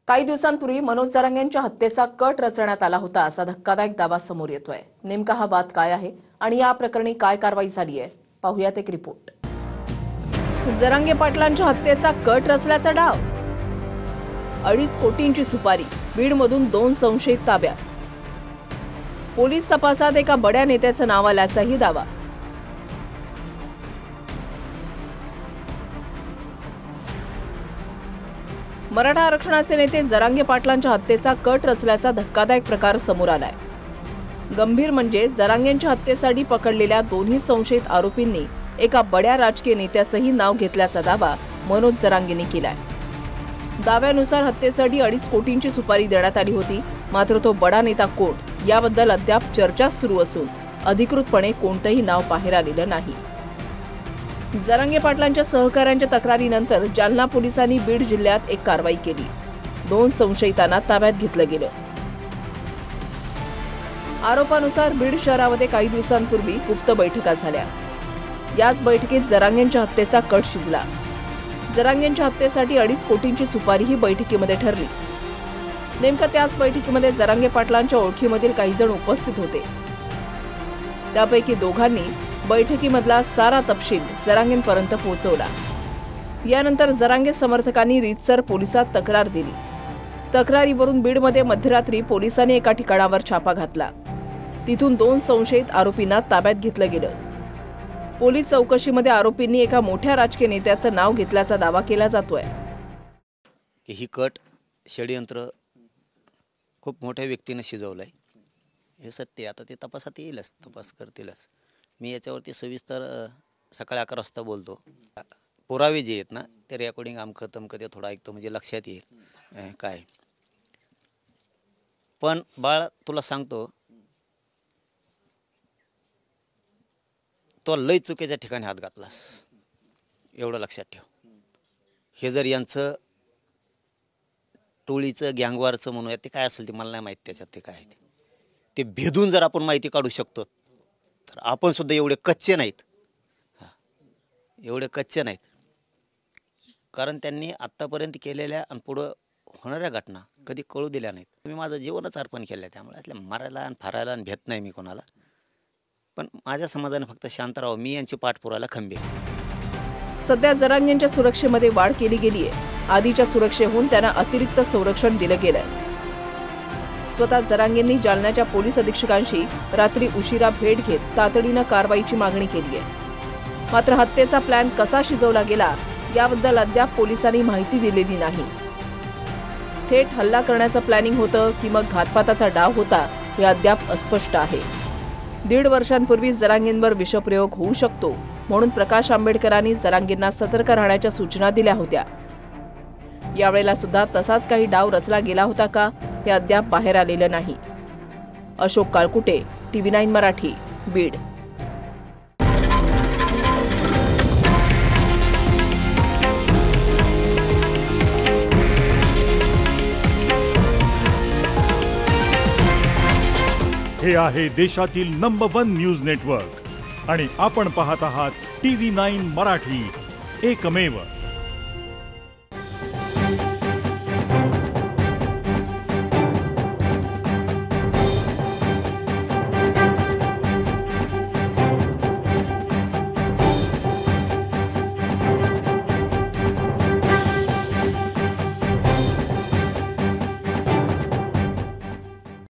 काही दिवसांपूर्वी मनोज जरांगेंच्या हत्येचा कट रचण्यात आला होता असा धक्कादायक दावा समोर येतोय। नेमका हा वाद काय आहे आणि या प्रकरणी काय कारवाई झाली आहे, पाहूयात एक रिपोर्ट। जरांगे पाटलांच्या हत्येचा कट रचल्याचा डाव, 2.5 कोटींची सुपारी, बीडमधून 2 संशयित ताब्यात, पोलीस तपासात एका बड्या नेत्याचं नाव आल्याचाही दावा। मराठा आरक्षणाचे नेते जरांगे पाटलांच्या हत्येचा कट रचल्याचा धक्कादायक प्रकार समोर आलाय। गंभीर म्हणजे जरांगेंच्या हत्येसाठी पकडलेल्या दोन्ही संशयित आरोपींनी एका बड्या राजकीय नेत्याचंही नाव घेतल्याचा दावा मनोज जरांगेंनी केलाय। दाव्यानुसार हत्येसाठी 2.5 कोटींची सुपारी देण्यात आली होती, मात्र तो बडा नेता कोण याबद्दल अद्याप चर्चा सुरू असून अधिकृतपणे कोणतंही नाव बाहेर आलेलं नाही। जरांगे पाटलांच्या सहकाऱ्यांच्या तक्रारीनंतर जालना पोलिसांनी बीड जिल्ह्यात एक कारवाई केली। 2 संशयितांना ताब्यात घेतलं गेलं। आरोपानुसार बीड शहरामध्ये काही दिवसांपूर्वी गुप्त बैठका झाल्या। याच बैठकीत जरांगेंच्या हत्येचा कट शिजला। जरांगेंच्या हत्येसाठी 2.5 कोटींची सुपारी ही बैठकीमध्ये ठरली। नेमकं त्याच बैठकीमध्ये जरांगे पाटलांच्या ओळखीमधील काही जण उपस्थित होते। त्यापैकी दोघांनी बैठकीमधला सारा तपशील जरांगेंपर्यंत पोहोचवला। यानंतर जरांगे समर्थकांनी रीतसर पोलिसात तक्रार दिली। तक्रारीवरून बीडमध्ये मध्यरात्री पोलिसांनी एका ठिकाणावर छापा घातला। तिथून 2 संशयित आरोपींना ताब्यात घेतलं गेलं। पोलीस चौकशीमध्ये आरोपींनी एका मोठ्या राजकीय नेत्याचं नाव घेतल्याचा दावा केला जातोय। ही कट षडयंत्र खूप मोठ्या व्यक्तीने शिजवलंय, हे सत्य आता ते तपासात येईलच, तपास करतीलच। मी याच्यावरती सविस्तर सकाळी 11 वाजता बोलतो। पुरावे जे आहेत ना ते रेकॉर्डिंग आमकं तमकं ते थोडं ऐकतो म्हणजे लक्षात येईल काय। पण बाळ तुला सांगतो, तो लय चुकीच्या ठिकाणी हात घातलास, एवढं लक्षात ठेव। हे जर यांचं टोळीचं गँगवारचं म्हणूया ते काय असेल ते मला नाही माहिती, त्याच्यात ते काय आहे ते भेदून जर आपण माहिती काढू शकतो तर आपण सुद्धा एवढे कच्चे नाहीत, एवढे कच्चे नाहीत। कारण त्यांनी आत्तापर्यंत केलेल्या आणि पुढं होणाऱ्या घटना कधी कळू दिल्या नाहीत। मी माझं जीवनच अर्पण केलं, त्यामुळे असल्या मारायला आणि फारायला आणि भेट नाही मी कोणाला। पण माझ्या समाजाने फक्त शांत राहावं, मी यांची पाठपुरायला खंबीर। सध्या जरांगेंच्या सुरक्षेमध्ये वाढ केली गेली आहे। आधीच्या सुरक्षेहून त्यांना अतिरिक्त संरक्षण दिलं गेलंय। स्वतः जरांगेंनी जालन्याच्या पोलीस अधीक्षकांशी रात्री उशिरा भेट घेत तातडीनं कारवाईची मागणी केली आहे। मात्र हत्येचा प्लॅन कसा शिजवला गेला याबद्दल अद्याप पोलिसांनी माहिती दिलेली नाही। थेट हल्ला करण्याचं प्लॅनिंग होतं की मग घातपाताचा डाव होता हे अद्याप अस्पष्ट आहे। 1.5 वर्षांपूर्वी जरांगेंवर विषप्रयोग होऊ शकतो म्हणून प्रकाश आंबेडकरांनी जरांगेंना सतर्क राहण्याच्या सूचना दिल्या होत्या। यावेळेला सुद्धा तसाच काही डाव रचला गेला होता का हे अद्याप बाहेर आलेलं नाही। अशोक काळकुटे, TV9 मराठी, बीड। हे आहे देशातील नंबर 1 न्यूज नेटवर्क आणि आपण पाहत आहात TV9 मराठी, एकमेव।